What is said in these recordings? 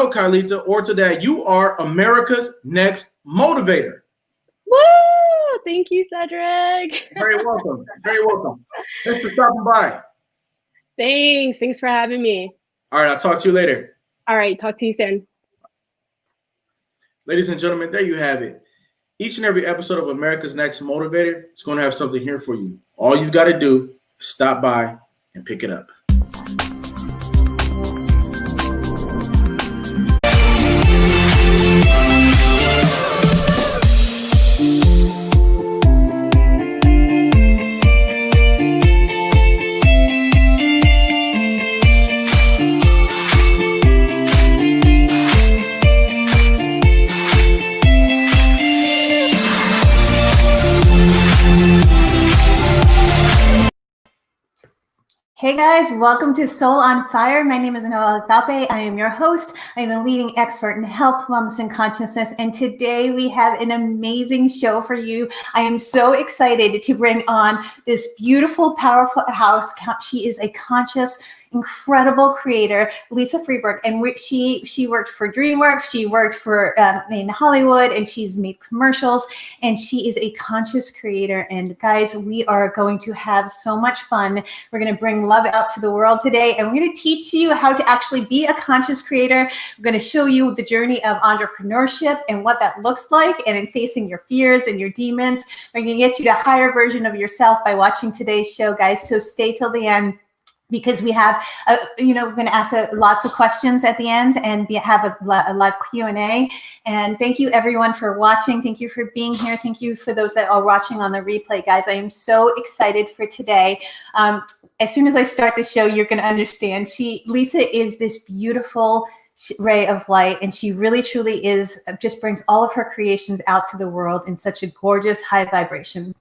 know, Kylita, or to that, you are America's Next Motivator. Woo! Thank you, Cedric. Very welcome. Very welcome. Thanks for stopping by. Thanks for having me. All right, I'll talk to you later. All right, talk to you soon. Ladies and gentlemen, there you have it. Each and every episode of America's Next Motivator is going to have something here for you. All you've got to do is stop by and pick it up. Hey guys, welcome to Soul on Fire. My name is Noelle Agape. I am your host. I am a leading expert in health, wellness, and consciousness. And today we have an amazing show for you. I am so excited to bring on this beautiful, powerful house. She is a conscious, incredible creator, Lisa Freeberg, and she worked for DreamWorks. She worked for in Hollywood, and she's made commercials. And she is a conscious creator. And guys, we are going to have so much fun. We're going to bring love out to the world today, and we're going to teach you how to actually be a conscious creator. We're going to show you the journey of entrepreneurship and what that looks like, and in facing your fears and your demons. We're going to get you to a higher version of yourself by watching today's show, guys. So stay till the end, because we have, we're going to ask lots of questions at the end and have a live Q&A. And thank you everyone for watching. Thank you for being here. Thank you for those that are watching on the replay, guys. I am so excited for today. As soon as I start the show, you're going to understand. Lisa is this beautiful ray of light, and she really truly just brings all of her creations out to the world in such a gorgeous high vibration.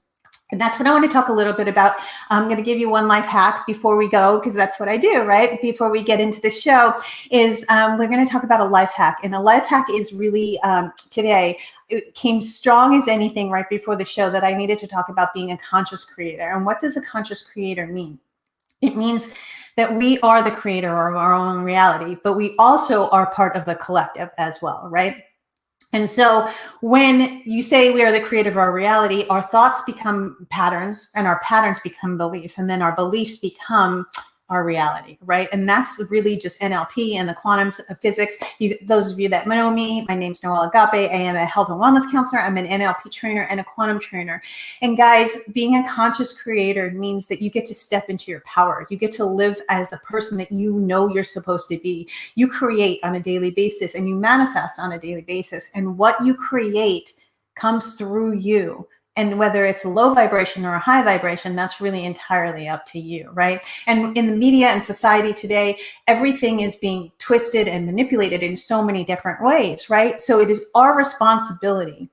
And that's what I want to talk a little bit about. I'm going to give you one life hack before we go, because that's what I do, right? Before we get into the show is we're going to talk about a life hack. And a life hack is really today, it came strong as anything right before the show that I needed to talk about being a conscious creator. And what does a conscious creator mean? It means that we are the creator of our own reality, but we also are part of the collective as well, right? And so when you say we are the creator of our reality, our thoughts become patterns, and our patterns become beliefs, and then our beliefs become our reality, right? And that's really just NLP and the quantum physics. Those of you that know me, my name's Noelle Agape. I am a health and wellness counselor. I'm an NLP trainer and a quantum trainer. And guys, being a conscious creator means that you get to step into your power. You get to live as the person that you know you're supposed to be. You create on a daily basis, and you manifest on a daily basis. And what you create comes through you. And whether it's a low vibration or a high vibration, that's really entirely up to you, right? And in the media and society today, everything is being twisted and manipulated in so many different ways, right? So it is our responsibility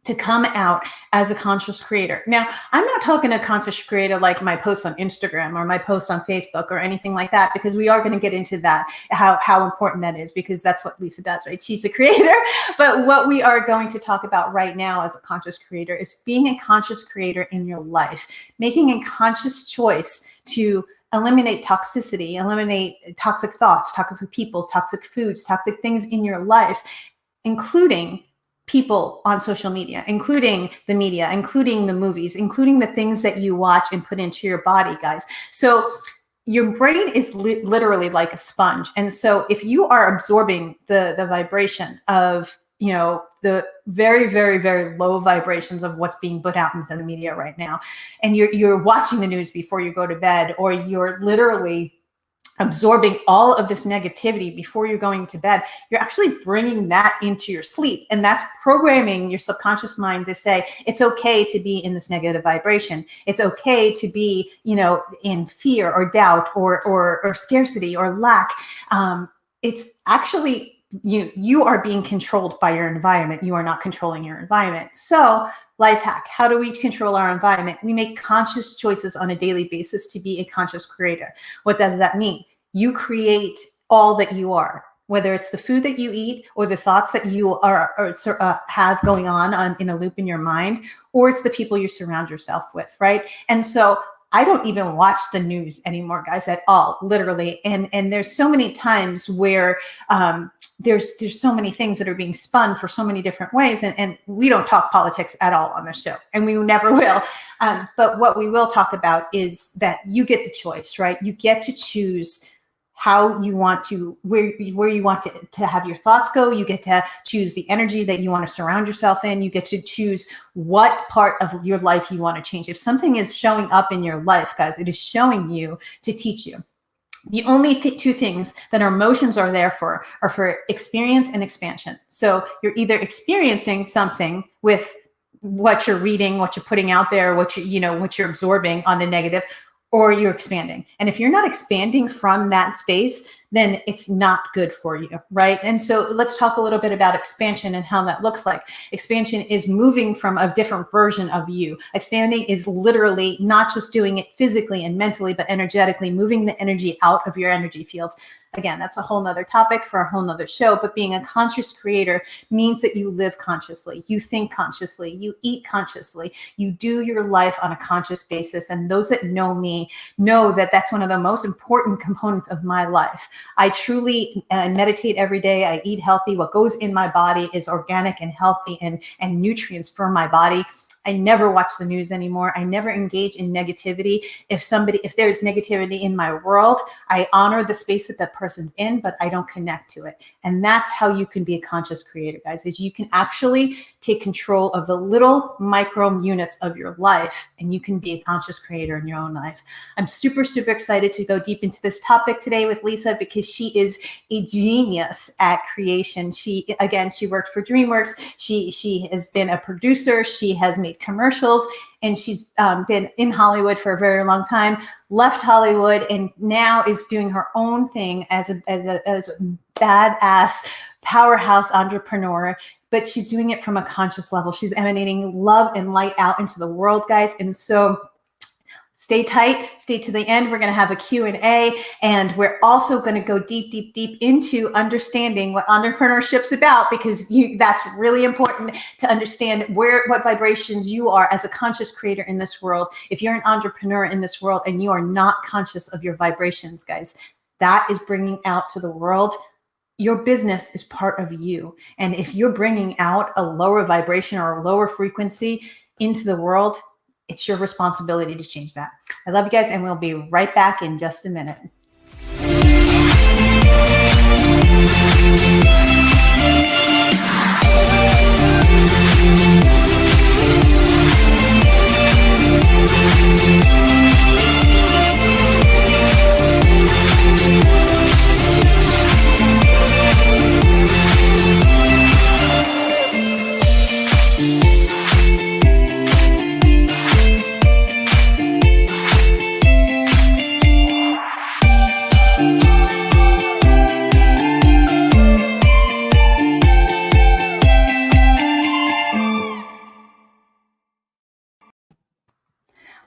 to come out as a conscious creator. Now, I'm not talking a conscious creator like my posts on Instagram or my post on Facebook or anything like that, because we are going to get into that, how important that is, because that's what Lisa does, right? She's a creator. But what we are going to talk about right now as a conscious creator is being a conscious creator in your life, making a conscious choice to eliminate toxicity, eliminate toxic thoughts, toxic people, toxic foods, toxic things in your life, including people on social media, including the media, including the movies, including the things that you watch and put into your body, guys. So your brain is literally like a sponge. And so if you are absorbing the vibration of, the very, very, very low vibrations of what's being put out into the media right now, and you're watching the news before you go to bed, or you're literally absorbing all of this negativity before you're going to bed, you're actually bringing that into your sleep. And that's programming your subconscious mind to say, it's okay to be in this negative vibration. It's okay to be, in fear or doubt or scarcity or lack. It's actually, you are being controlled by your environment. You are not controlling your environment. So life hack, how do we control our environment? We make conscious choices on a daily basis to be a conscious creator. What does that mean? You create all that you are, whether it's the food that you eat or the thoughts that you have going on in a loop in your mind, or it's the people you surround yourself with, right? And so I don't even watch the news anymore, guys, at all, literally. And there's so many times where there's so many things that are being spun for so many different ways. And we don't talk politics at all on this show, and we never will. But what we will talk about is that you get the choice, right? You get to choose how you want to, where you want to have your thoughts go. You get to choose the energy that you want to surround yourself in. You get to choose what part of your life you want to change. If something is showing up in your life, guys, it is showing you to teach you. The only two things that our emotions are there for are for experience and expansion. So you're either experiencing something with what you're reading, what you're putting out there, what you're absorbing on the negative, or you're expanding. And if you're not expanding from that space, then it's not good for you, right? And so let's talk a little bit about expansion and how that looks like. Expansion is moving from a different version of you. Expanding is literally not just doing it physically and mentally, but energetically, moving the energy out of your energy fields. Again, that's a whole nother topic for a whole nother show, but being a conscious creator means that you live consciously, you think consciously, you eat consciously, you do your life on a conscious basis. And those that know me know that that's one of the most important components of my life. I truly meditate every day. I eat healthy. What goes in my body is organic and healthy and nutrients for my body. I never watch the news anymore. I never engage in negativity. If there's negativity in my world, I honor the space that person's in, but I don't connect to it. And that's how you can be a conscious creator, guys, is you can actually take control of the little micro units of your life, and you can be a conscious creator in your own life. I'm super, super excited to go deep into this topic today with Lisa, because she is a genius at creation. She worked for DreamWorks. She has been a producer. She has made commercials, and she's been in Hollywood for a very long time, left Hollywood, and now is doing her own thing as a badass powerhouse entrepreneur. But she's doing it from a conscious level. She's emanating love and light out into the world, guys. And so stay tight, stay to the end. We're going to have a Q&A, and we're also going to go deep, deep, deep into understanding what entrepreneurship's about, because that's really important to understand what vibrations you are as a conscious creator in this world. If you're an entrepreneur in this world and you are not conscious of your vibrations, guys, that is bringing out to the world. Your business is part of you. And if you're bringing out a lower vibration or a lower frequency into the world, it's your responsibility to change that. I love you guys, and we'll be right back in just a minute.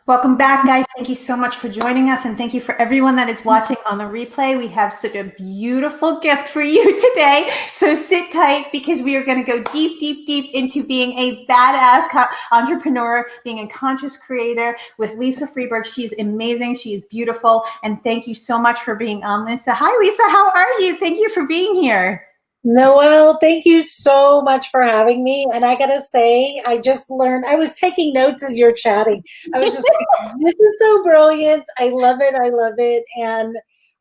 Welcome back, guys. Thank you so much for joining us, and thank you for everyone that is watching on the replay. We have such a beautiful gift for you today. So sit tight, because we are going to go deep, deep, deep into being a badass entrepreneur, being a conscious creator with Lisa Freeberg. She's amazing. She is beautiful. And thank you so much for being on, Lisa. Hi, Lisa. How are you? Thank you for being here. Noelle, thank you so much for having me. And I gotta say, I just learned, I was taking notes as you're chatting. I was just like, this is so brilliant. I love it. I love it. And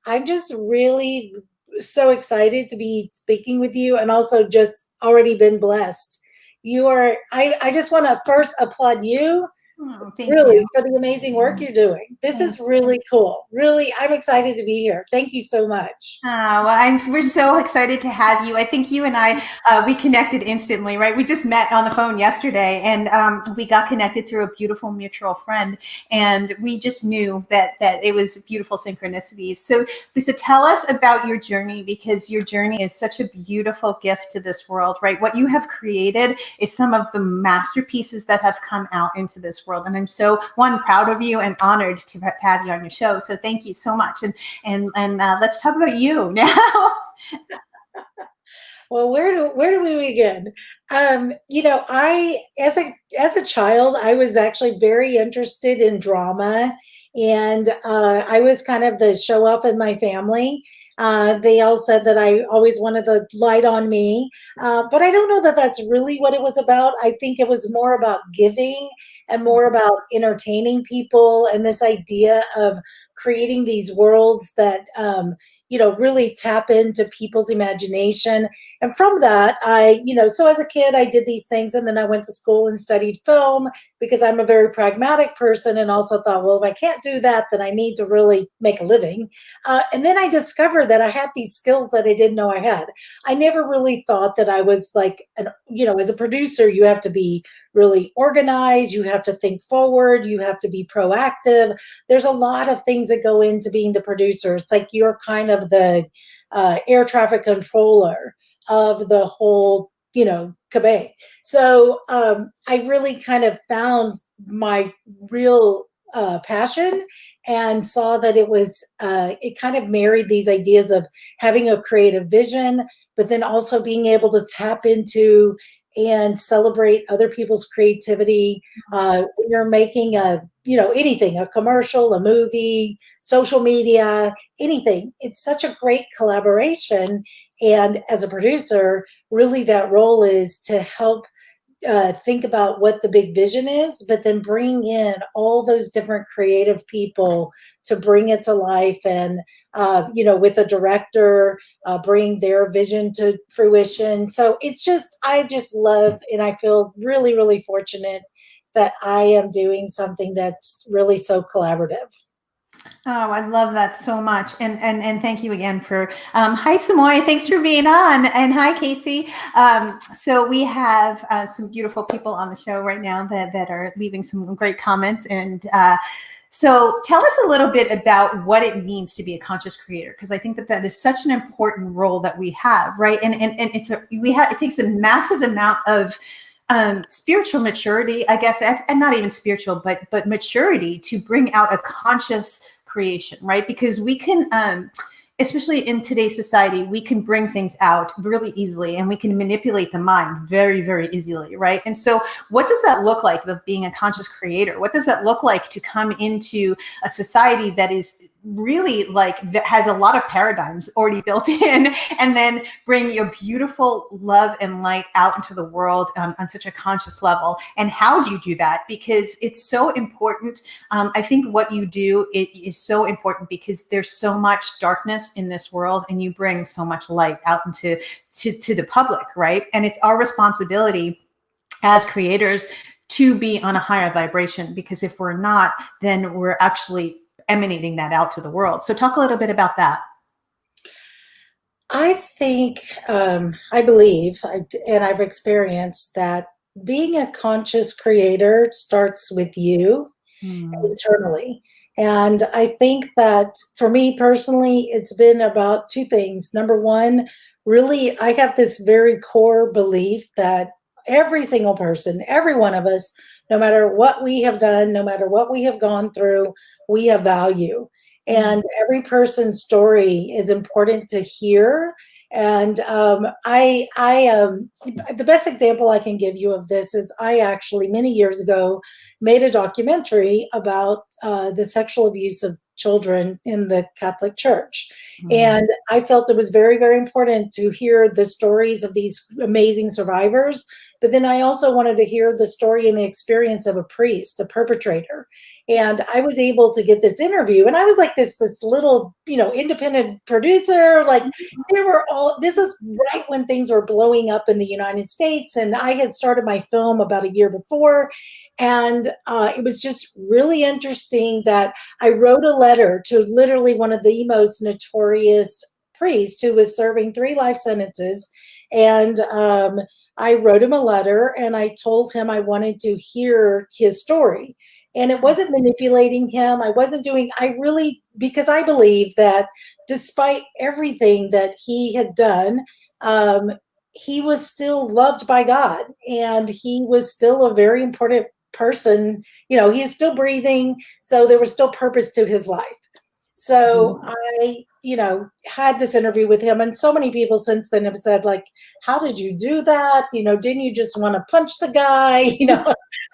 I'm just really so excited to be speaking with you, and also just already been blessed. I just want to first applaud you. Thank really you for the amazing work you're doing. This is really cool. Really, I'm excited to be here. Thank you so much. We're so excited to have you. I think you and I, we connected instantly, right? We just met on the phone yesterday, and we got connected through a beautiful mutual friend, and we just knew that it was beautiful synchronicities. So Lisa, tell us about your journey, because your journey is such a beautiful gift to this world, right? What you have created is some of the masterpieces that have come out into this world. And I'm so, proud of you and honored to have you on your show. So thank you so much. And let's talk about you now. Well, where do we begin? I as a child, I was actually very interested in drama, and I was kind of the show off in my family. They all said that I always wanted the light on me, but I don't know that that's really what it was about. I think it was more about giving and more about entertaining people, and this idea of creating these worlds that really tap into people's imagination. And from that, so as a kid, I did these things, and then I went to school and studied film because I'm a very pragmatic person, and also thought, well, if I can't do that, then I need to really make a living. And then I discovered that I had these skills that I didn't know I had. I never really thought that I was like, as a producer, you have to be really organized, you have to think forward, you have to be proactive. There's a lot of things that go into being the producer. It's like you're kind of the air traffic controller of the whole, kabang. So I really kind of found my real passion and saw that it kind of married these ideas of having a creative vision, but then also being able to tap into and celebrate other people's creativity. When you're making anything, a commercial, a movie, social media, anything, it's such a great collaboration. And as a producer, really that role is to help think about what the big vision is, but then bring in all those different creative people to bring it to life. And, with a director, bring their vision to fruition. So I just love, and I feel really, really fortunate that I am doing something that's really so collaborative. Oh, I love that so much. And thank you again for, hi, Samoy, thanks for being on. And hi, Casey. So we have some beautiful people on the show right now that are leaving some great comments. And so tell us a little bit about what it means to be a conscious creator, because I think that is such an important role that we have, right? And it takes a massive amount of spiritual maturity, I guess, and not even spiritual, but maturity to bring out a conscious creation, right? Because we can, especially in today's society, we can bring things out really easily, and we can manipulate the mind very, very easily, right? And so what does that look like of being a conscious creator? What does that look like to come into a society that is really that has a lot of paradigms already built in, and then bring your beautiful love and light out into the world on such a conscious level? And how do you do that? Because it's so important. I think what you do is so important because there's so much darkness in this world, and you bring so much light out into to the public, right? And it's our responsibility as creators to be on a higher vibration, because if we're not, then we're actually emanating that out to the world. So talk a little bit about that. I think, I believe, and I've experienced that being a conscious creator starts with you internally. And I think that for me personally, it's been about two things. Number one, really, I have this very core belief that every single person, every one of us, no matter what we have done, no matter what we have gone through, we have value. And every person's story is important to hear. And the best example I can give you of this is I actually many years ago made a documentary about the sexual abuse of children in the Catholic Church. And I felt it was very, very important to hear the stories of these amazing survivors. But then I also wanted to hear the story and the experience of a priest, a perpetrator. And I was able to get this interview, and I was like this little, independent producer. Like this was right when things were blowing up in the United States. And I had started my film about a year before. And it was just really interesting that I wrote a letter to literally one of the most notorious priests who was serving 3 life sentences. And I wrote him a letter, and I told him I wanted to hear his story. And it wasn't manipulating him. Because I believe that despite everything that he had done, he was still loved by God, and he was still a very important person. He is still breathing. So there was still purpose to his life. So I, had this interview with him, and so many people since then have said, like, how did you do that? Didn't you just want to punch the guy?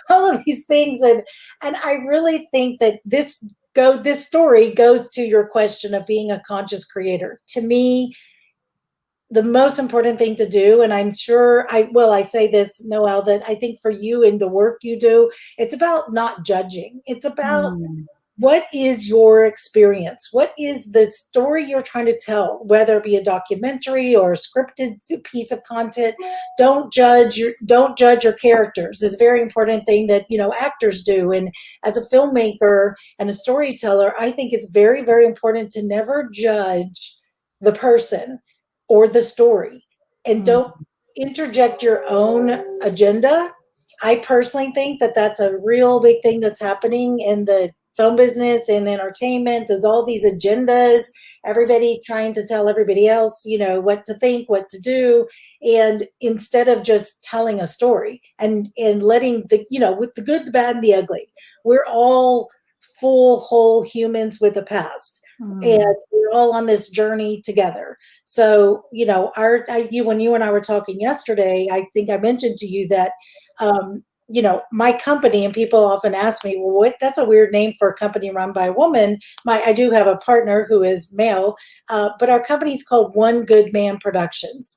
All of these things. And I really think that this story goes to your question of being a conscious creator. To me, the most important thing to do, and I'm sure I say this, Noelle, that I think for you in the work you do, it's about not judging. It's about what is your experience? What is the story you're trying to tell, whether it be a documentary or a scripted piece of content? Don't judge your characters. It's a very important thing that, actors do. And as a filmmaker and a storyteller, I think it's very, very important to never judge the person or the story, and don't interject your own agenda. I personally think that that's a real big thing that's happening in the film business and entertainment, is all these agendas, everybody trying to tell everybody else, what to think, what to do. And instead of just telling a story and letting with the good, the bad, and the ugly, we're all full, whole humans with a past. And we're all on this journey together. So, when you and I were talking yesterday, I think I mentioned to you that, my company, and people often ask me, well, that's a weird name for a company run by a woman. I do have a partner who is male, but our company is called One Good Man Productions.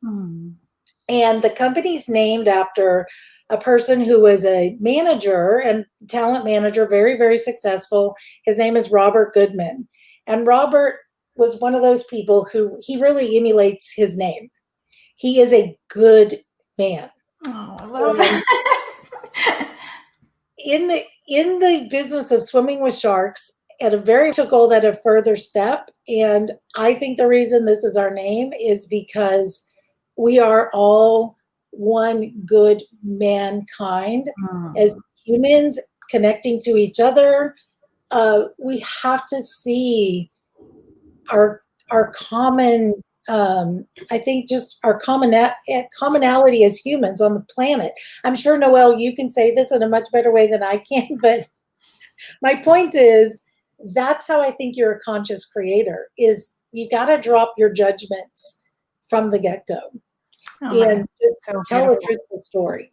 And the company's named after a person who was a manager and talent manager, very, very successful. His name is Robert Goodman. And Robert was one of those people who he really emulates his name. He is a good man. Oh, I love that. In the business of swimming with sharks, took all that a further step. And I think the reason this is our name is because we are all one good mankind as humans connecting to each other. We have to see our common, I think, just our commonality as humans on the planet. I'm sure, Noelle, you can say this in a much better way than I can, but my point is, that's how I think you're a conscious creator, is you got to drop your judgments from the get-go and just tell a truthful story.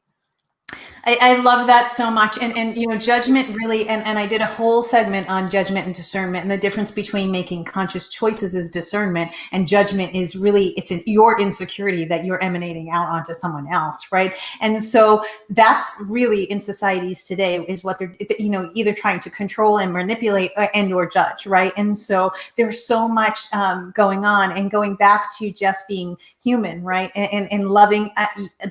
I love that so much. And judgment really, and I did a whole segment on judgment and discernment, and the difference between making conscious choices is discernment, and judgment is really, it's your insecurity that you're emanating out onto someone else, right? And so that's really in societies today is what they're, either trying to control and manipulate and or judge, right? And so there's so much going on, and going back to just being human, right? And loving,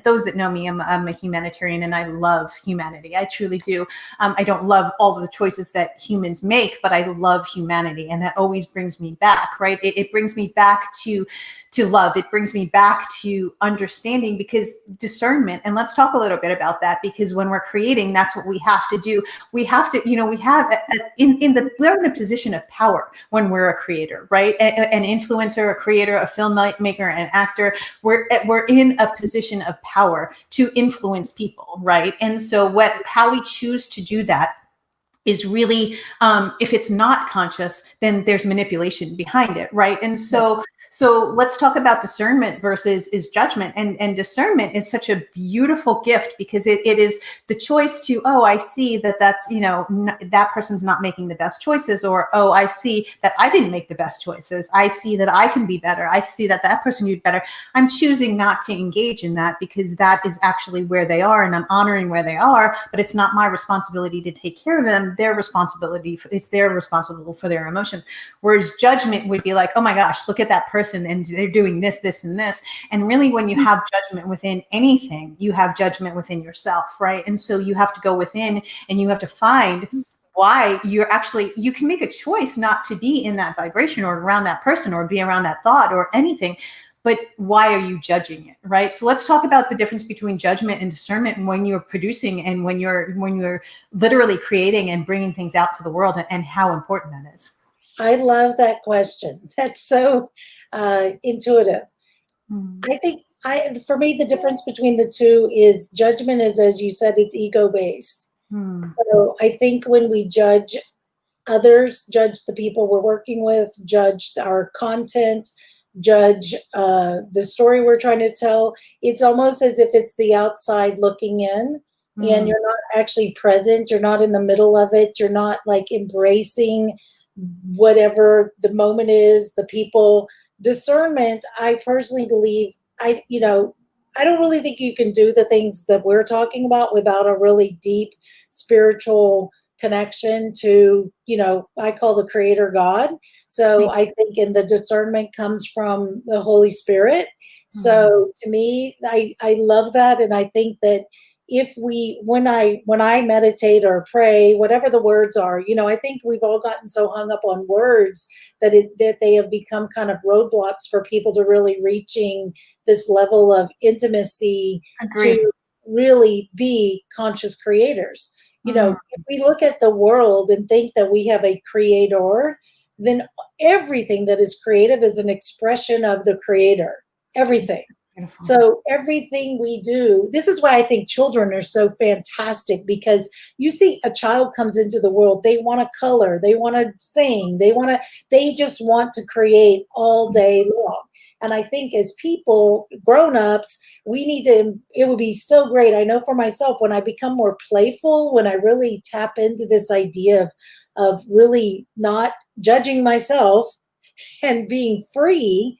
those that know me, I'm a humanitarian, and I love humanity. I truly do. I don't love all of the choices that humans make, but I love humanity. And that always brings me back, right? It brings me back to love. It brings me back to understanding, because discernment, and let's talk a little bit about that, because when we're creating, that's what we have to do. We have to, we're in a position of power when we're a creator, right? An influencer, a creator, a filmmaker, an actor, we're in a position of power to influence people, right? And so how we choose to do that is really, if it's not conscious, then there's manipulation behind it, right? And so let's talk about discernment versus judgment. And discernment is such a beautiful gift, because it is the choice to, I see that's, that person's not making the best choices, or, I see that I didn't make the best choices. I see that I can be better. I see that person did better. I'm choosing not to engage in that, because that is actually where they are, and I'm honoring where they are, but it's not my responsibility to take care of them. They're responsible for their emotions. Whereas judgment would be like, oh my gosh, look at that person, and they're doing this, this, and this. And really, when you have judgment within anything, you have judgment within yourself, right? And so you have to go within, and you have to find why you can make a choice not to be in that vibration or around that person or be around that thought or anything. But why are you judging it, right? So let's talk about the difference between judgment and discernment when you're producing and when you're literally creating and bringing things out to the world, and how important that is. I love that question. That's so intuitive. I think for me, the difference between the two is judgment is, as you said, it's ego-based. So I think when we judge others, judge the people we're working with, judge our content, judge the story we're trying to tell. It's almost as if it's the outside looking in, and you're not actually present. You're not in the middle of it. You're not like embracing whatever the moment is, the people. Discernment, I personally believe, I don't really think you can do the things that we're talking about without a really deep spiritual connection to, I call the creator God. So I think in the discernment comes from the Holy Spirit. So to me, I love that. And I think that if when I meditate or pray, whatever the words are, I think we've all gotten so hung up on words that they have become kind of roadblocks for people to really reaching this level of intimacy. Agreed. To really be conscious creators. If we look at the world and think that we have a creator, then everything that is creative is an expression of the creator. Everything. So everything we do, this is why I think children are so fantastic, because you see a child comes into the world, they want to color, they want to sing, they just want to create all day long. And I think as people, grown-ups, it would be so great. I know for myself, when I become more playful, when I really tap into this idea of really not judging myself and being free,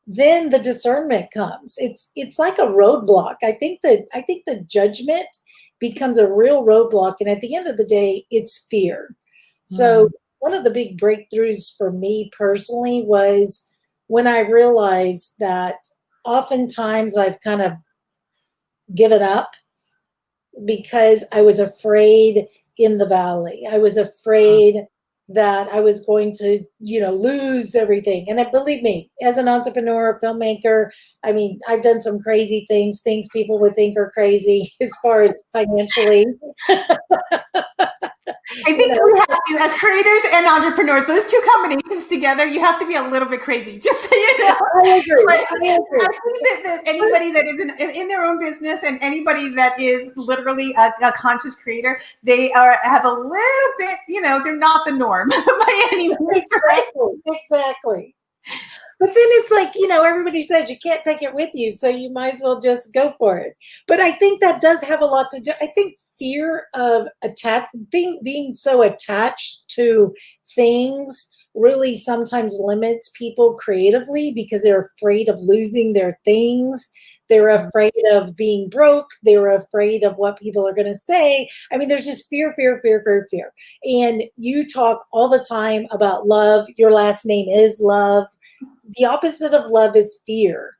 then the discernment comes. It's like a roadblock. I think the judgment becomes a real roadblock. And at the end of the day, it's fear. So one of the big breakthroughs for me personally was when I realized that oftentimes I've kind of given up because I was afraid in the valley. I was afraid that I was going to, lose everything. And believe me, as an entrepreneur, filmmaker, I mean, I've done some crazy things people would think are crazy as far as financially. I think we have to, as creators and entrepreneurs, those two combinations together, you have to be a little bit crazy, just so you know. I agree. I think that anybody that is in their own business and anybody that is literally a conscious creator, they have a little bit, they're not the norm by any means, right? Exactly. But then it's like, everybody says you can't take it with you, so you might as well just go for it. But I think that does have a lot to do. I think fear of being so attached to things really sometimes limits people creatively because they're afraid of losing their things. They're afraid of being broke. They're afraid of what people are going to say. I mean, there's just fear. And you talk all the time about love. Your last name is love. The opposite of love is fear.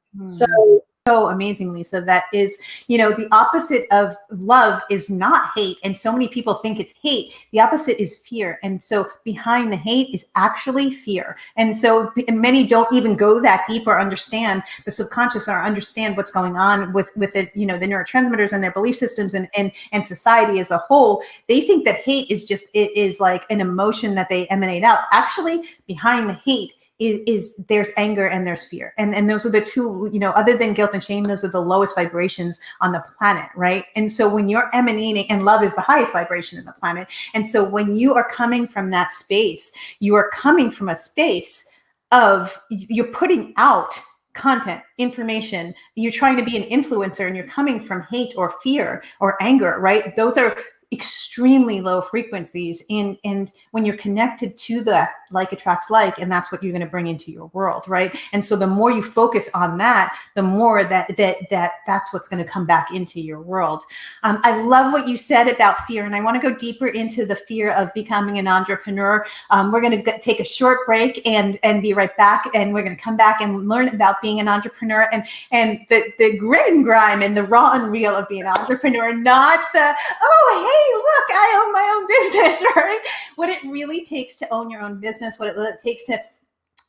So amazing, Lisa. That is, the opposite of love is not hate. And so many people think it's hate. The opposite is fear. And so behind the hate is actually fear. And so many don't even go that deep or understand the subconscious or understand what's going on with it, the neurotransmitters and their belief systems and society as a whole. They think that hate is like an emotion that they emanate out. Actually, behind the hate is there's anger and there's fear. And those are the two, other than guilt and shame, those are the lowest vibrations on the planet, right? And so when you're emanating, and love is the highest vibration in the planet. And so when you are coming from that space, you are coming from a space of, you're putting out content, information, you're trying to be an influencer, and you're coming from hate or fear or anger, right? Those are extremely low frequencies. And when you're connected to that, like attracts like, and that's what you're going to bring into your world, right? And so the more you focus on that, the more that's what's going to come back into your world. I love what you said about fear, and I want to go deeper into the fear of becoming an entrepreneur. We're going to take a short break and be right back, and we're going to come back and learn about being an entrepreneur and the grit and grime and the raw and real of being an entrepreneur, not the, oh, hey, look, I own my own business, right? What it really takes to own your own business, what it takes to,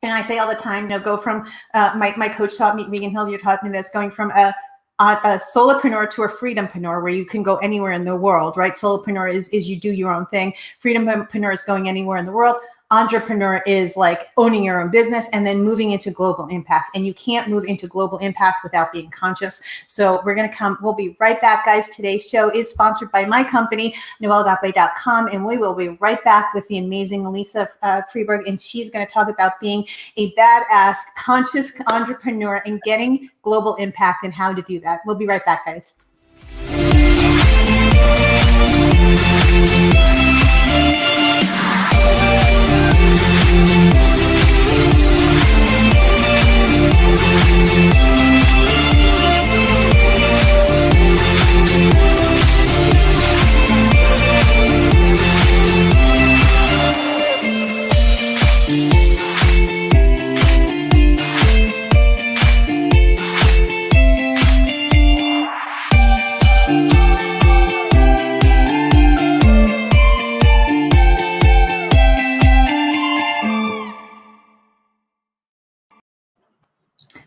and I say all the time, go from, my coach taught me, Regan Hilliard taught me this, going from a solopreneur to a freedompreneur, where you can go anywhere in the world, right? Solopreneur is you do your own thing. Freedompreneur is going anywhere in the world. entrepreneur is like owning your own business and then moving into global impact. And you can't move into global impact without being conscious. So we'll be right back, guys. Today's show is sponsored by my company, noelleagape.com, and we will be right back with the amazing Lisa Freeberg, and she's going to talk about being a badass, conscious entrepreneur and getting global impact and how to do that. We'll be right back, guys.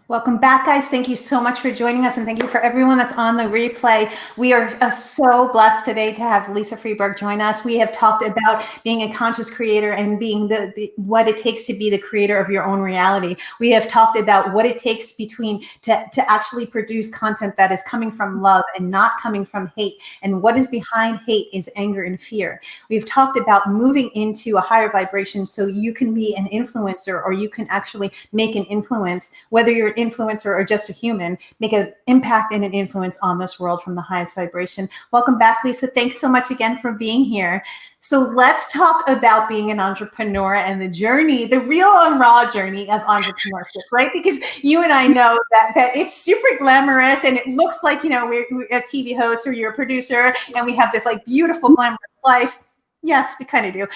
Welcome back, guys. Thank you so much for joining us, and thank you for everyone that's on the replay. We are so blessed today to have Lisa Freeberg join us. We have talked about being a conscious creator and being what it takes to be the creator of your own reality. We have talked about what it takes to actually produce content that is coming from love and not coming from hate. And what is behind hate is anger and fear. We've talked about moving into a higher vibration so you can be an influencer, or you can actually make an influence, whether you're an influencer or just a human, make an impact and an influence on this world from the highest vibration. Welcome back, Lisa. Thanks so much again for being here. So let's talk about being an entrepreneur and the journey, the real and raw journey of entrepreneurship, right? Because you and I know that it's super glamorous and it looks like, we're a TV host or you're a producer and we have this like beautiful glamorous life. Yes, we kind of do.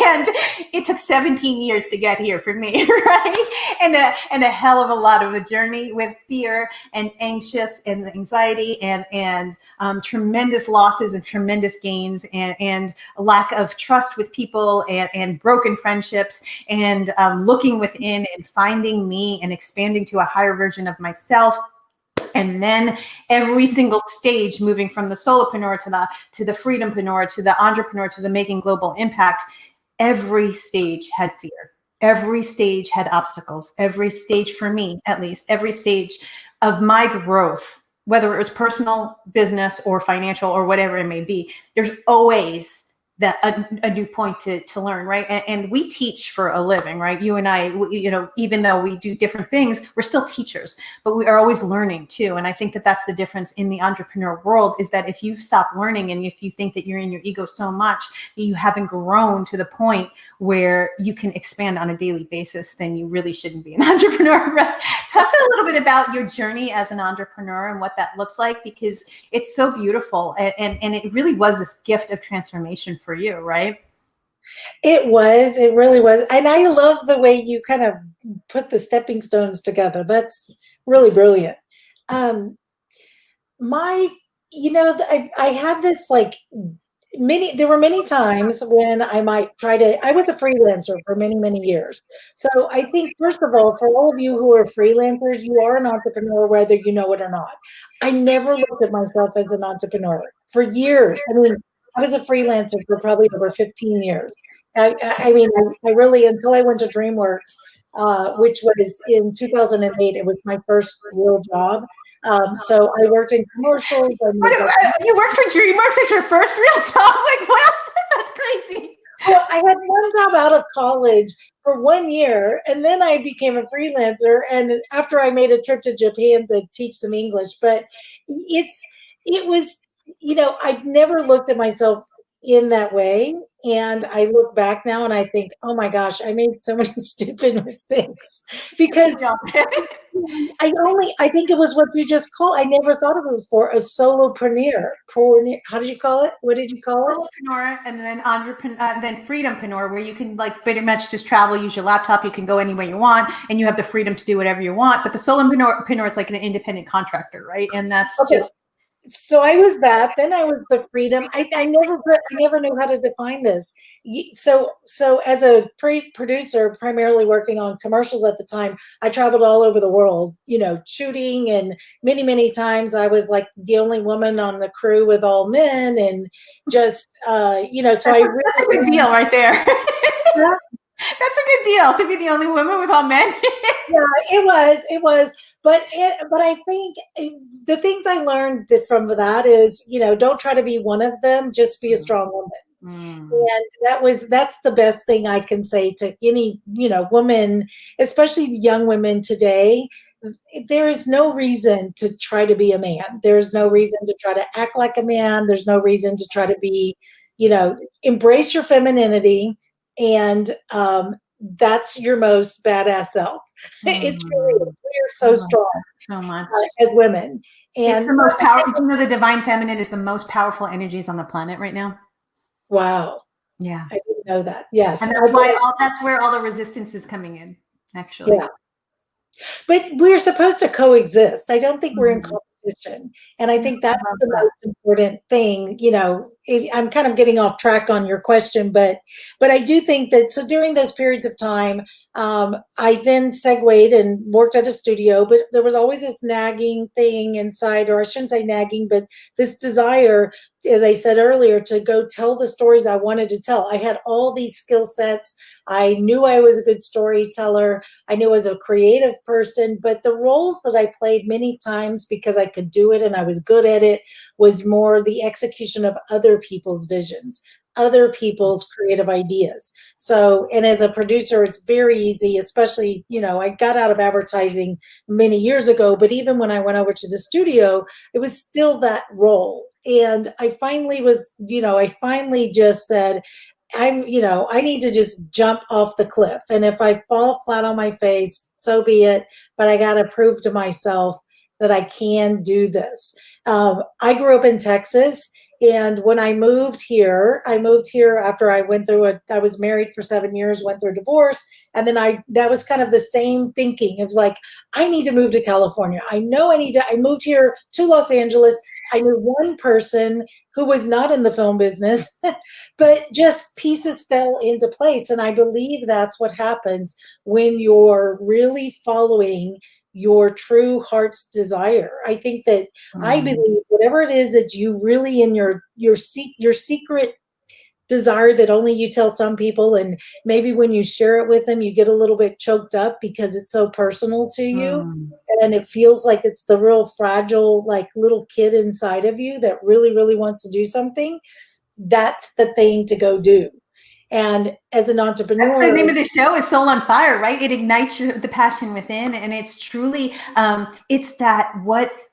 And it took 17 years to get here for me, right? And a hell of a lot of a journey with fear and anxious and anxiety and tremendous losses and tremendous gains and a lack of trust with people and broken friendships and looking within and finding me and expanding to a higher version of myself. And then every single stage, moving from the solopreneur to the freedompreneur, to the entrepreneur, to the making global impact, every stage had fear. Every stage had obstacles. Every stage, for me, at least, every stage of my growth, whether it was personal, business, or financial, or whatever it may be, there's always a new point to learn, right? And we teach for a living, right? You and I, even though we do different things, we're still teachers, but we are always learning too. And I think that that's the difference in the entrepreneur world, is that if you've stopped learning and if you think that you're in your ego so much that you haven't grown to the point where you can expand on a daily basis, then you really shouldn't be an entrepreneur, right? Talk a little bit about your journey as an entrepreneur and what that looks like, because it's so beautiful. And it really was this gift of transformation for you, right? It really was. And I love the way you kind of put the stepping stones together. That's really brilliant. I had this there were many times when I was a freelancer for many, many years. So I think, first of all, for all of you who are freelancers, you are an entrepreneur, whether you know it or not. I never looked at myself as an entrepreneur for years. I mean, I was a freelancer for probably over 15 years. I really, until I went to DreamWorks, which was in 2008, it was my first real job. So I worked in commercials. You worked for DreamWorks as your first real job? Like, wow, that's crazy. Well, I had one job out of college for 1 year, and then I became a freelancer. And after I made a trip to Japan to teach some English, but it was, I'd never looked at myself in that way. And I look back now and I think, oh my gosh, I made so many stupid mistakes because I think it was what you just called. I never thought of it before, a solopreneur. How did you call it? What did you call it? Solopreneur, and then entrepreneur, then freedompreneur, where you can pretty much just travel, use your laptop, you can go anywhere you want, and you have the freedom to do whatever you want. But the solopreneur is like an independent contractor, right? And that's just. So I was that. Then I was the freedom. I never knew how to define this. So as a producer, primarily working on commercials at the time, I traveled all over the world, shooting, and many, many times I was like the only woman on the crew with all men, and just, so that's a big deal right there. That's a good deal to be the only woman with all men. Yeah, it was. But I think the things I learned from that is, don't try to be one of them. Just be a strong woman. And that's the best thing I can say to any, woman, especially young women today. There is no reason to try to be a man. There's no reason to try to act like a man. There's no reason to try to be, embrace your femininity, and that's your most badass self. It's really, we're so strong so much as women. And it's the most powerful. You know, the divine feminine is the most powerful energies on the planet right now. Wow. Yeah. I didn't know that. Yes. And that's where all the resistance is coming in, actually. Yeah. But we're supposed to coexist. I don't think we're in competition. And I think that's the most important thing. I'm kind of getting off track on your question, but I do think that, so during those periods of time, I then segued and worked at a studio, but there was always this nagging thing inside, or I shouldn't say nagging, but this desire, as I said earlier, to go tell the stories I wanted to tell. I had all these skill sets. I knew I was a good storyteller. I knew I was a creative person, but the roles that I played many times, because I could do it and I was good at it, was more the execution of other people's visions, other people's creative ideas. So, and as a producer, it's very easy, especially, I got out of advertising many years ago, but even when I went over to the studio, it was still that role. And I finally just said, I need to just jump off the cliff. And if I fall flat on my face, so be it. But I got to prove to myself that I can do this. I grew up in Texas. And when I moved here after I I was married for 7 years, went through a divorce. And then that was kind of the same thinking. It was like, I need to move to California. I moved here to Los Angeles. I knew one person who was not in the film business, but just pieces fell into place. And I believe that's what happens when you're really following your true heart's desire. I think that I believe whatever it is that you really in your secret desire that only you tell some people, and maybe when you share it with them, you get a little bit choked up because it's so personal to you, and it feels like it's the real fragile, like little kid inside of you that really, really wants to do something. That's the thing to go do. And as an entrepreneur, that's the name of the show is Soul on Fire, right? It ignites the passion within, and it's truly it's that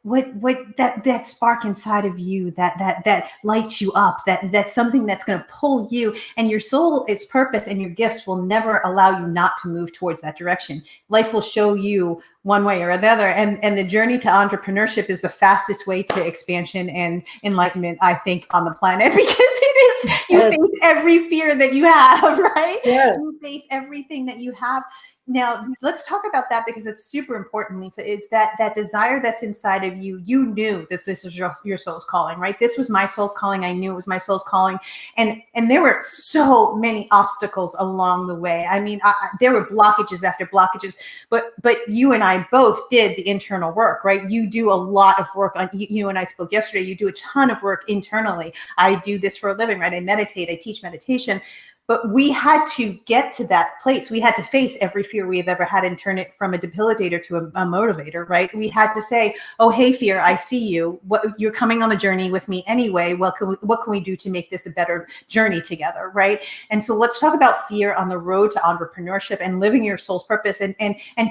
that spark inside of you that lights you up, that's something that's going to pull you, and your soul, its purpose and your gifts will never allow you not to move towards that direction. Life will show you one way or another, and the journey to entrepreneurship is the fastest way to expansion and enlightenment, I think, on the planet, because it is, you face every fear that you have, right? Yeah. You face everything that you have. Now, let's talk about that, because it's super important, Lisa, is that desire that's inside of you. You knew that this is your soul's calling, right? This was my soul's calling. I knew it was my soul's calling. And there were so many obstacles along the way. I mean, there were blockages after blockages, but you and I both did the internal work, right? You do a lot of work on, you and I spoke yesterday, you do a ton of work internally. I do this for a living, right? I meditate, I teach meditation. But we had to get to that place. We had to face every fear we have ever had and turn it from a debilitator to a motivator, right? We had to say, oh, hey, fear, I see you. You're coming on a journey with me anyway. What can we do to make this a better journey together, right? And so let's talk about fear on the road to entrepreneurship and living your soul's purpose and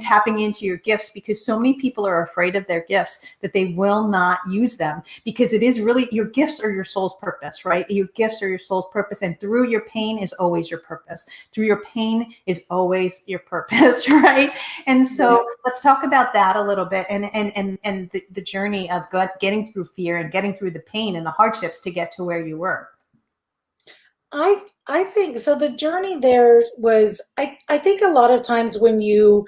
tapping into your gifts, because so many people are afraid of their gifts that they will not use them, because it is really, your gifts are your soul's purpose, right? Your gifts are your soul's purpose, and through your pain is always your purpose. Through your pain is always your purpose, right? And so let's talk about that a little bit, and the journey of getting through fear and getting through the pain and the hardships to get to where you were. I think so. The journey there was, I think a lot of times when you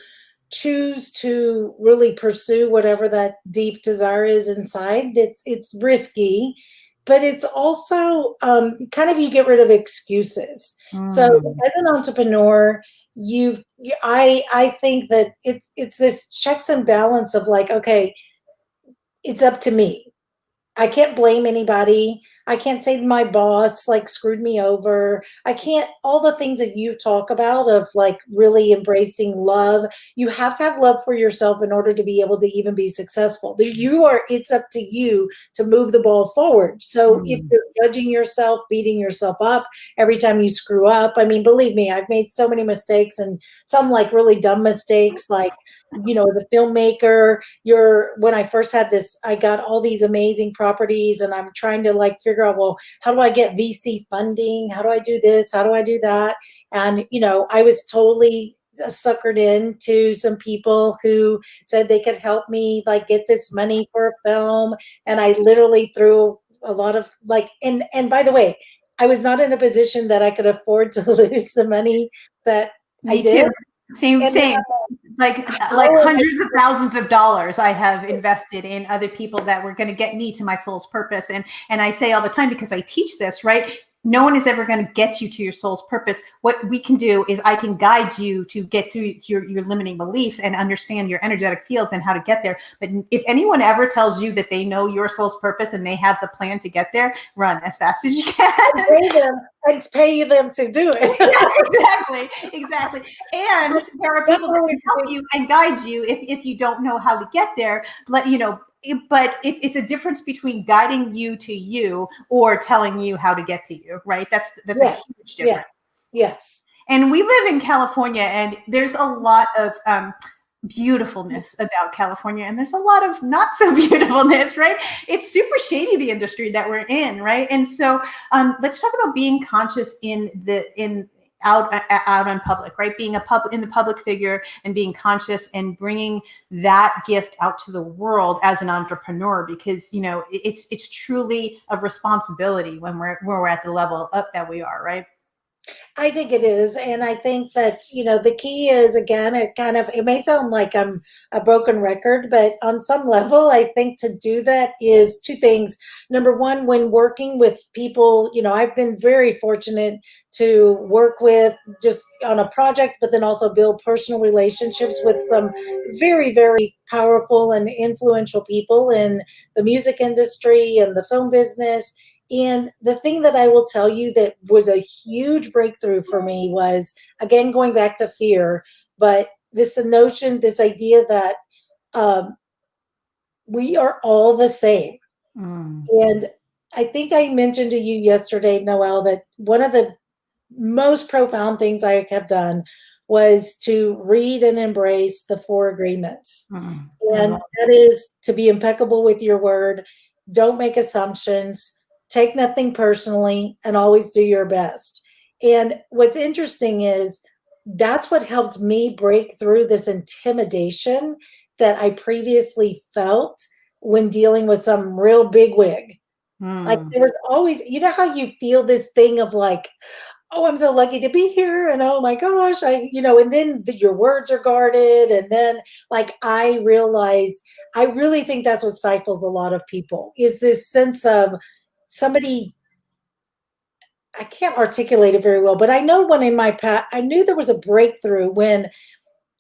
choose to really pursue whatever that deep desire is inside, it's risky, but it's also kind of, you get rid of excuses. So as an entrepreneur, I think that it's this checks and balance of like, okay, it's up to me. I can't blame anybody. I can't say my boss like screwed me over. I can't, all the things that you talk about of like really embracing love. You have to have love for yourself in order to be able to even be successful. It's up to you to move the ball forward. So if you're judging yourself, beating yourself up every time you screw up, I mean, believe me, I've made so many mistakes, and some like really dumb mistakes, like, you know, the filmmaker, when I first had this, I got all these amazing properties, and I'm trying to like figure out, well, how do I get VC funding? How do I do this? How do I do that? And, you know, I was totally suckered into some people who said they could help me like get this money for a film. And I literally threw a lot of like, and by the way, I was not in a position that I could afford to lose the money that I did. Too. Same. Like hundreds of thousands of dollars I have invested in other people that were going to get me to my soul's purpose. And I say all the time, because I teach this, right? No one is ever going to get you to your soul's purpose. What we can do is I can guide you to get to your limiting beliefs and understand your energetic fields and how to get there. But if anyone ever tells you that they know your soul's purpose and they have the plan to get there, run as fast as you can. And pay them to do it. Exactly. And there are people that can help you and guide you if you don't know how to get there. But it's a difference between guiding you to you or telling you how to get to you, right? That's a huge difference. Yes. And we live in California, and there's a lot of beautifulness about California, and there's a lot of not so beautifulness, right? It's super shady, the industry that we're in, right? And so let's talk about being conscious out on public, right? Being in the public figure and being conscious and bringing that gift out to the world as an entrepreneur, because, you know, it's truly a responsibility when we're at the level up that we are, right? I think it is. And I think that, you know, the key is, again, it may sound like I'm a broken record, but on some level, I think to do that is two things. Number one, when working with people, you know, I've been very fortunate to work with just on a project, but then also build personal relationships with some very, very powerful and influential people in the music industry and the film business. And the thing that I will tell you that was a huge breakthrough for me was, again, going back to fear, but this idea that we are all the same. And I think I mentioned to you yesterday, Noelle, that one of the most profound things I have done was to read and embrace the 4 agreements. And that is to be impeccable with your word, don't make assumptions, take nothing personally, and always do your best. And what's interesting is that's what helped me break through this intimidation that I previously felt when dealing with some real bigwig. Like there was always, you know how you feel this thing of like, oh, I'm so lucky to be here, and oh my gosh, and then your words are guarded, and then like I realize, I really think that's what stifles a lot of people, is this sense of somebody, I can't articulate it very well, but I know when in my past, I knew there was a breakthrough when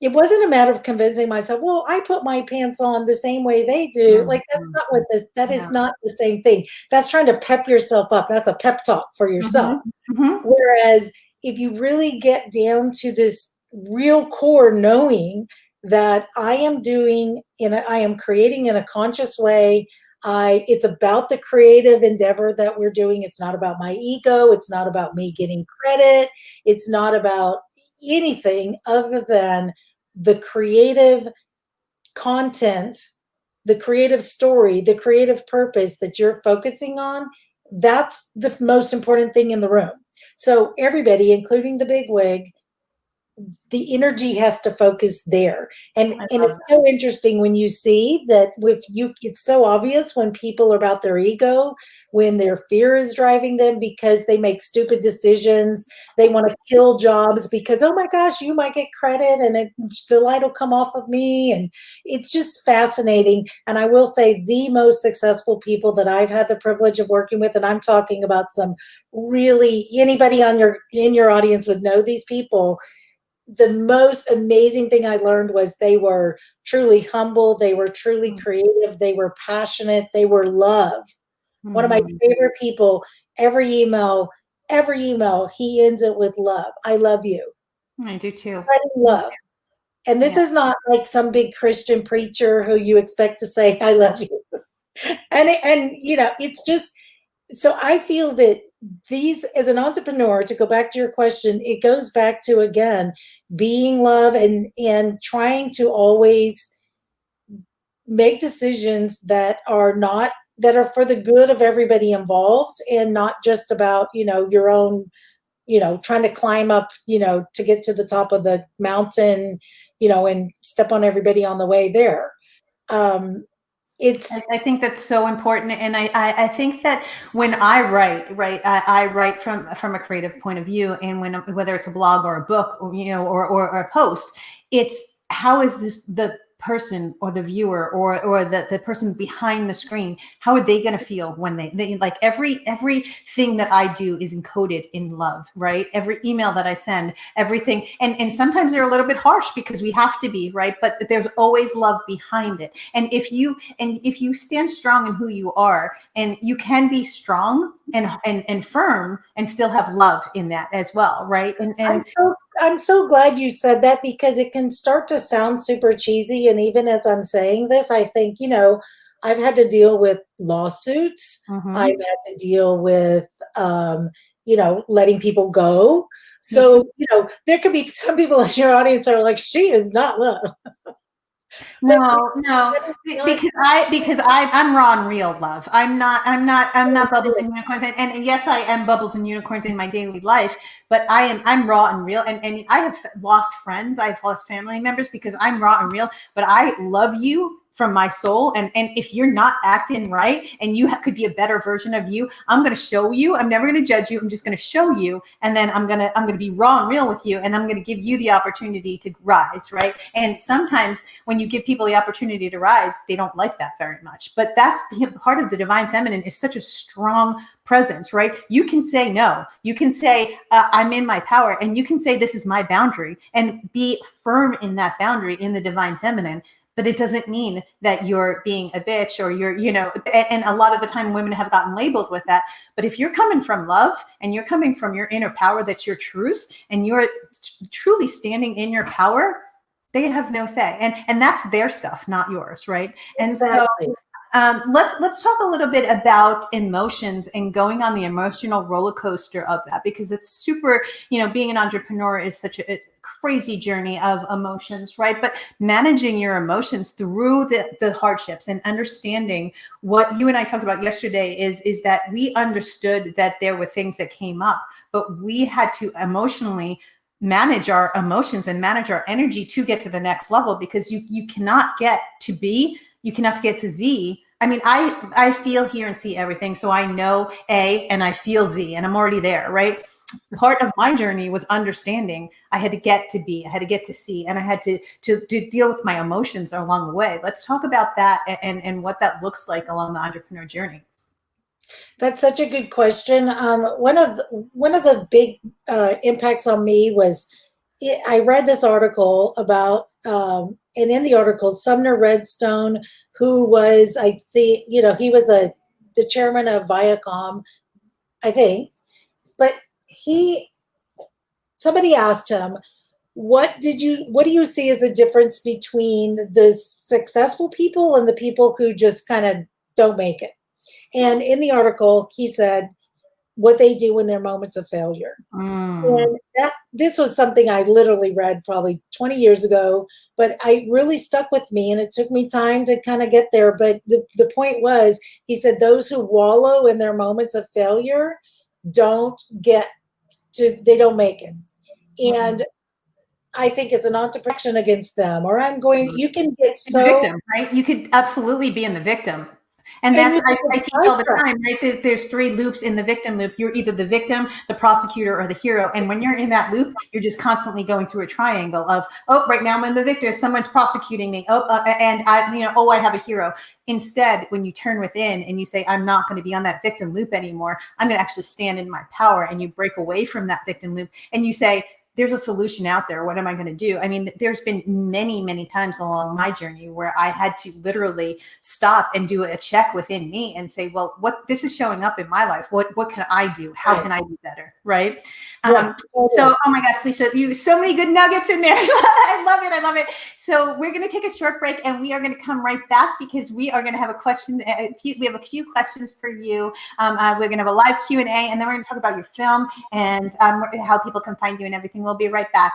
it wasn't a matter of convincing myself, well, I put my pants on the same way they do. Like, that's not what is not the same thing. That's trying to pep yourself up. That's a pep talk for yourself. Whereas if you really get down to this real core knowing that I am creating in a conscious way, it's about the creative endeavor that we're doing. It's not about my ego. It's not about me getting credit. It's not about anything other than the creative content, the creative story, the creative purpose that you're focusing on. That's the most important thing in the room. So everybody, including the bigwig, the energy has to focus there. And it's so interesting when you see that it's so obvious when people are about their ego, when their fear is driving them because they make stupid decisions. They want to kill jobs because, oh my gosh, you might get credit and the light will come off of me. And it's just fascinating. And I will say the most successful people that I've had the privilege of working with, and I'm talking about some really, anybody in your audience would know these people. The most amazing thing I learned was they were truly humble. They were truly creative. They were passionate. They were love. One of my favorite people, every email, he ends it with love. I love you. I do too. Spreading love. And this is not like some big Christian preacher who you expect to say, I love you. and you know, it's just, so I feel that these, as an entrepreneur, to go back to your question, it goes back to, again, being love and trying to always make decisions that are for the good of everybody involved, and not just about, you know, your own, you know, trying to climb up, you know, to get to the top of the mountain, you know, and step on everybody on the way there. I think that's so important. And I think that when I write, I write from a creative point of view. And whether it's a blog or a book, or, you know, or a post, it's how is the person or the viewer or the person behind the screen, how are they going to feel when they like everything that I do is encoded in love, right? Every email that I send, everything. And sometimes they're a little bit harsh because we have to be, right? But there's always love behind it. And if you stand strong in who you are, and you can be strong and firm and still have love in that as well, right? And I'm so glad you said that, because it can start to sound super cheesy. And even as I'm saying this, I think, you know, I've had to deal with lawsuits. I've had to deal with, you know, letting people go. So, you know, there could be some people in your audience are like, she is not love. No, because I'm raw and real love. I'm not bubbles and unicorns. And yes, I am bubbles and unicorns in my daily life, but I'm raw and real. And I have lost friends. I've lost family members because I'm raw and real, but I love you from my soul. And if you're not acting right and you could be a better version of you, I'm going to show you. I'm never going to judge you. I'm just going to show you. And then I'm going to be raw and real with you. And I'm going to give you the opportunity to rise. Right. And sometimes when you give people the opportunity to rise, they don't like that very much. But that's part of the divine feminine, is such a strong presence, right? You can say no. You can say, I'm in my power. And you can say, this is my boundary, and be firm in that boundary in the divine feminine. But it doesn't mean that you're being a bitch, or you're, you know, and a lot of the time women have gotten labeled with that. But if you're coming from love and you're coming from your inner power, that's your truth, and you're truly standing in your power, they have no say. And that's their stuff, not yours, right? And exactly. So let's talk a little bit about emotions and going on the emotional roller coaster of that, because it's super, you know, being an entrepreneur is such a crazy journey of emotions, right? But managing your emotions through the hardships and understanding what you and I talked about yesterday is that we understood that there were things that came up, but we had to emotionally manage our emotions and manage our energy to get to the next level, because you cannot get to B, you cannot get to Z. I mean, I feel, hear, and see everything. So I know A and I feel Z, and I'm already there, right? Part of my journey was understanding I had to get to B, I had to get to C, and I had to deal with my emotions along the way. Let's talk about that and what that looks like along the entrepreneur journey. That's such a good question. One of the big impacts on me was I read this article about, and in the article, Sumner Redstone, who was, I think, you know, he was the chairman of Viacom, I think, but somebody asked him, what do you see as the difference between the successful people and the people who just kind of don't make it? And in the article, he said what they do in their moments of failure. And this was something I literally read probably 20 years ago, but I really stuck with me, and it took me time to kind of get there. But the point was, he said, those who wallow in their moments of failure don't make it. And I think it's an entrepreneur against them, or you can get so victim, right? You could absolutely be in the victim. And that's, I teach all the time, right? There's three loops in the victim loop. You're either the victim, the prosecutor, or the hero. And when you're in that loop, you're just constantly going through a triangle of, oh, right now I'm in the victim, someone's prosecuting me. And I have a hero. Instead, when you turn within and you say, I'm not going to be on that victim loop anymore, I'm going to actually stand in my power, and you break away from that victim loop and you say, there's a solution out there. What am I going to do? I mean, there's been many, many times along my journey where I had to literally stop and do a check within me and say, well, what this is showing up in my life. What can I do? How can I do better? Right. So, oh my gosh, Lisa, you so many good nuggets in there. I love it. I love it. So we're going to take a short break and we are going to come right back because we are going to have a question. We have a few questions for you. We're going to have a live Q&A and then we're going to talk about your film and how people can find you and everything. We'll be right back.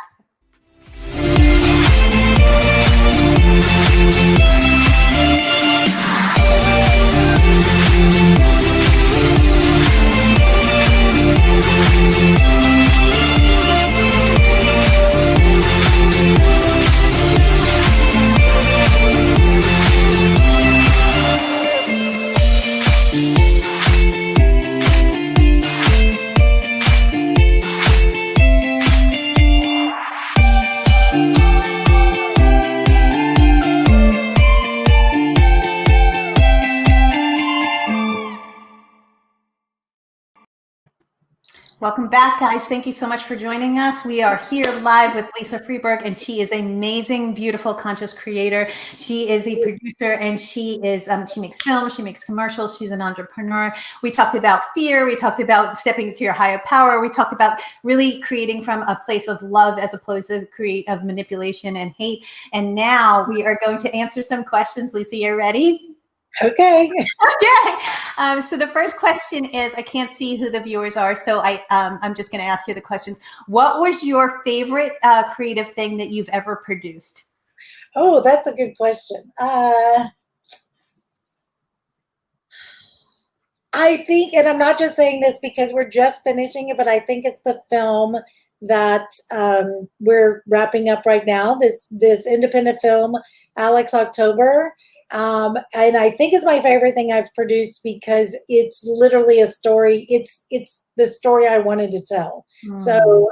Welcome back, guys. Thank you so much for joining us. We are here live with Lisa Freeberg, and she is an amazing, beautiful, conscious creator. She is a producer, and she makes films, she makes commercials. She's an entrepreneur. We talked about fear. We talked about stepping into your higher power. We talked about really creating from a place of love as opposed to of manipulation and hate. And now we are going to answer some questions. Lisa, you ready? Okay. Okay. So the first question is, I can't see who the viewers are, so I'm just going to ask you the questions. What was your favorite creative thing that you've ever produced? Oh, that's a good question. I think, and I'm not just saying this because we're just finishing it, but I think it's the film that we're wrapping up right now. This independent film, Alex October. And I think it's my favorite thing I've produced because it's literally a story. It's the story I wanted to tell. So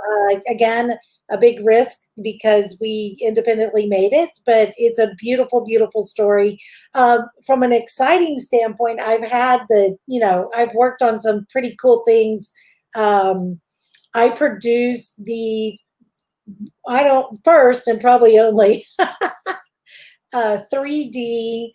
again, a big risk because we independently made it, but it's a beautiful, beautiful story. From an exciting standpoint, I've worked on some pretty cool things. I produced first and probably only 3D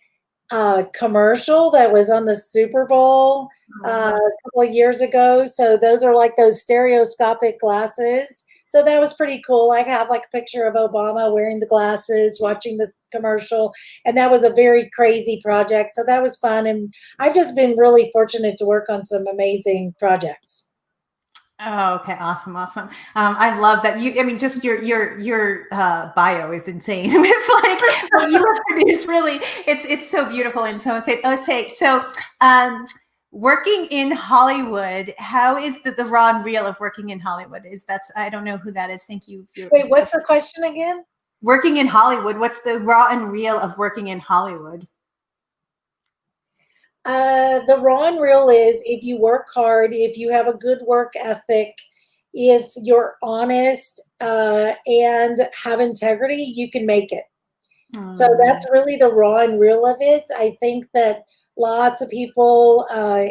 commercial that was on the Super Bowl a couple of years ago. So those are like those stereoscopic glasses. So that was pretty cool. I have like a picture of Obama wearing the glasses, watching the commercial. And that was a very crazy project. So that was fun. And I've just been really fortunate to work on some amazing projects. Oh, okay. Awesome. Awesome. I love that. Just your bio is insane with like what you have produced. Really, it's so beautiful and so insane. So, working in Hollywood, how is the raw and real of working in Hollywood? I don't know who that is. Thank you. Wait, what's the question again? Working in Hollywood. What's the raw and real of working in Hollywood? The raw and real is if you work hard, if you have a good work ethic, if you're honest and have integrity, you can make it. So that's really the raw and real of it. I think that lots of people,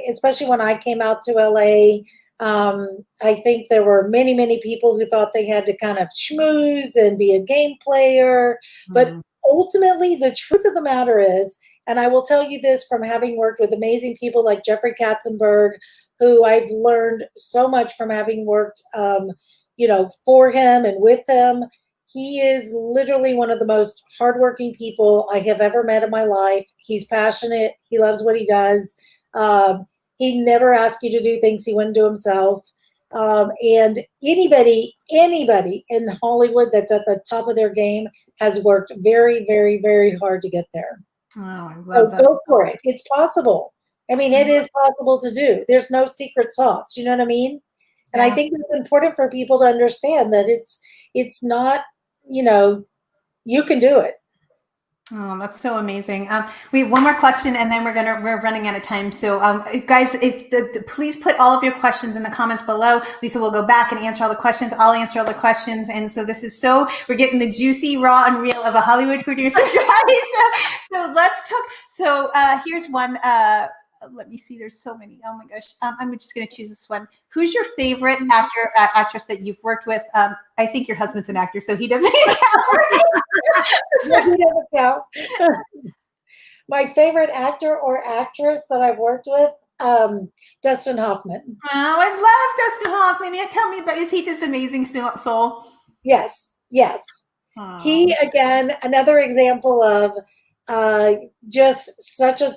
especially when I came out to LA, I think there were many, many people who thought they had to kind of schmooze and be a game player. But ultimately, the truth of the matter is, and I will tell you this from having worked with amazing people like Jeffrey Katzenberg, who I've learned so much from having worked, for him and with him. He is literally one of the most hardworking people I have ever met in my life. He's passionate. He loves what he does. He never asks you to do things he wouldn't do himself. And anybody in Hollywood that's at the top of their game has worked very, very, very hard to get there. Oh, I love that. Go for it. It's possible. I mean, it is possible to do. There's no secret sauce. You know what I mean? And I think it's important for people to understand that it's not, you can do it. Oh, that's so amazing. We have one more question, and then we're running out of time. So, guys, please put all of your questions in the comments below. Lisa will go back and answer all the questions. I'll answer all the questions. And so we're getting the juicy, raw, and real of a Hollywood producer, guys. So let's talk. So here's one. let me see. There's so many. Oh my gosh. I'm just going to choose this one. Who's your favorite actor, actress that you've worked with? I think your husband's an actor, so he doesn't count. No, he doesn't count. My favorite actor or actress that I've worked with, Dustin Hoffman. Oh, I love Dustin Hoffman. Yeah, tell me about, is he just amazing soul? Yes, yes. Oh. He, again, another example of just such a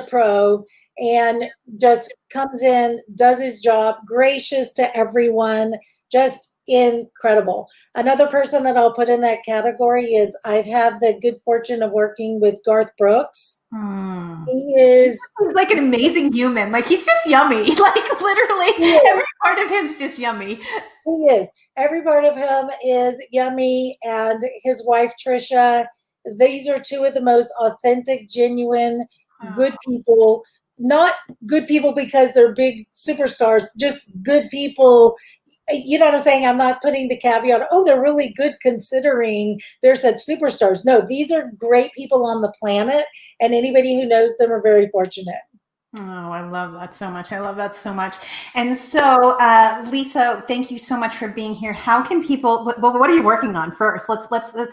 pro, and just comes in, does his job, gracious to everyone, just incredible. Another person that I'll put in that category is I've had the good fortune of working with Garth Brooks. He is He's like an amazing human. Like, he's just yummy. Like, literally, every part of him is just yummy. He is. Every part of him is yummy. And his wife, Trisha, these are two of the most authentic, genuine, good people. Not good people because they're big superstars, just good people. You know what I'm saying? I'm not putting the caveat, oh, they're really good considering they're such superstars. No, these are great people on the planet, and anybody who knows them are very fortunate. Oh, I love that so much. I love that so much. And so, Lisa, thank you so much for being here. How can people, well, what are you working on first? Let's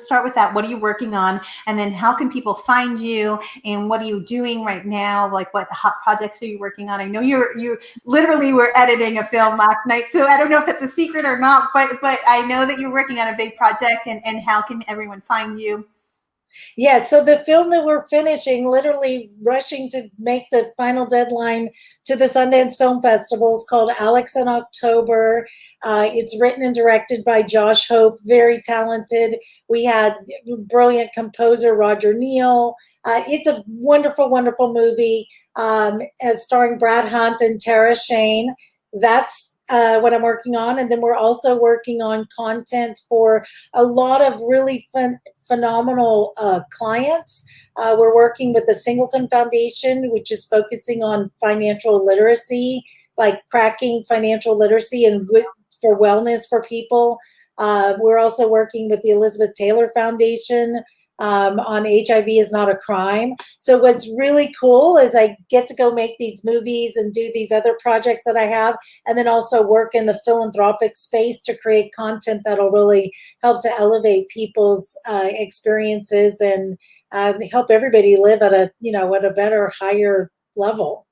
start with that. What are you working on? And then how can people find you? And what are you doing right now? Like, what hot projects are you working on? I know you literally were editing a film last night, so I don't know if that's a secret or not, but I know that you're working on a big project, and how can everyone find you? Yeah, so the film that we're finishing, literally rushing to make the final deadline to the Sundance Film Festival, is called Alex in October. It's written and directed by Josh Hope, very talented. We had brilliant composer Roger Neal. It's a wonderful, wonderful movie, starring Brad Hunt and Tara Shane. That's what I'm working on. And then we're also working on content for a lot of really phenomenal clients. We're working with the Singleton Foundation, which is focusing on financial literacy, like cracking financial literacy and for wellness for people. We're also working with the Elizabeth Taylor Foundation on HIV is not a crime. So what's really cool is I get to go make these movies and do these other projects that I have, and then also work in the philanthropic space to create content that'll really help to elevate people's experiences and help everybody live at a better, higher level.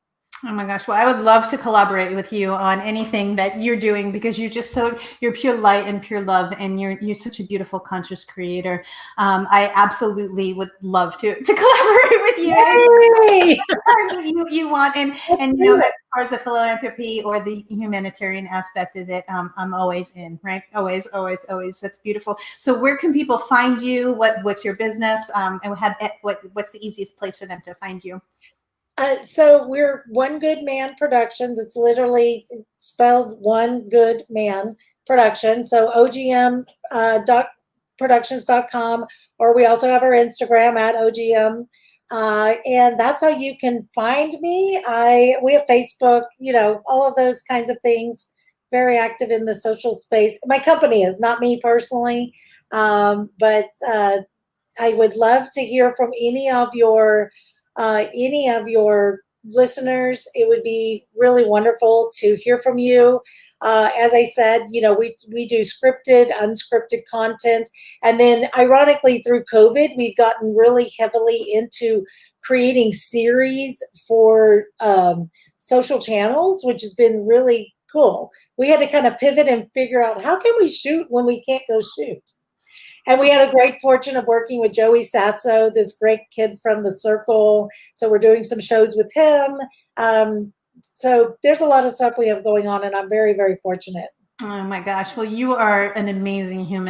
Oh my gosh. Well, I would love to collaborate with you on anything that you're doing, because you're just you're pure light and pure love, and you're such a beautiful, conscious creator. I absolutely would love to collaborate with you. Yay! you want, and as far as the philanthropy or the humanitarian aspect of it, I'm always in, right? Always. That's beautiful. So where can people find you? What's your business? And what's the easiest place for them to find you? So we're One Good Man Productions. It's literally spelled One Good Man Production. So ogm.productions.com, or we also have our Instagram at ogm. And that's how you can find me. We have Facebook, all of those kinds of things. Very active in the social space. My company is, not me personally, but I would love to hear from any of your listeners. It would be really wonderful to hear from you. As I said, we do scripted, unscripted content. And then ironically, through COVID, we've gotten really heavily into creating series for social channels, which has been really cool. We had to kind of pivot and figure out, how can we shoot when we can't go shoot? And we had a great fortune of working with Joey Sasso, this great kid from The Circle. So we're doing some shows with him. So there's a lot of stuff we have going on, and I'm very, very fortunate. Oh my gosh. Well, you are an amazing human.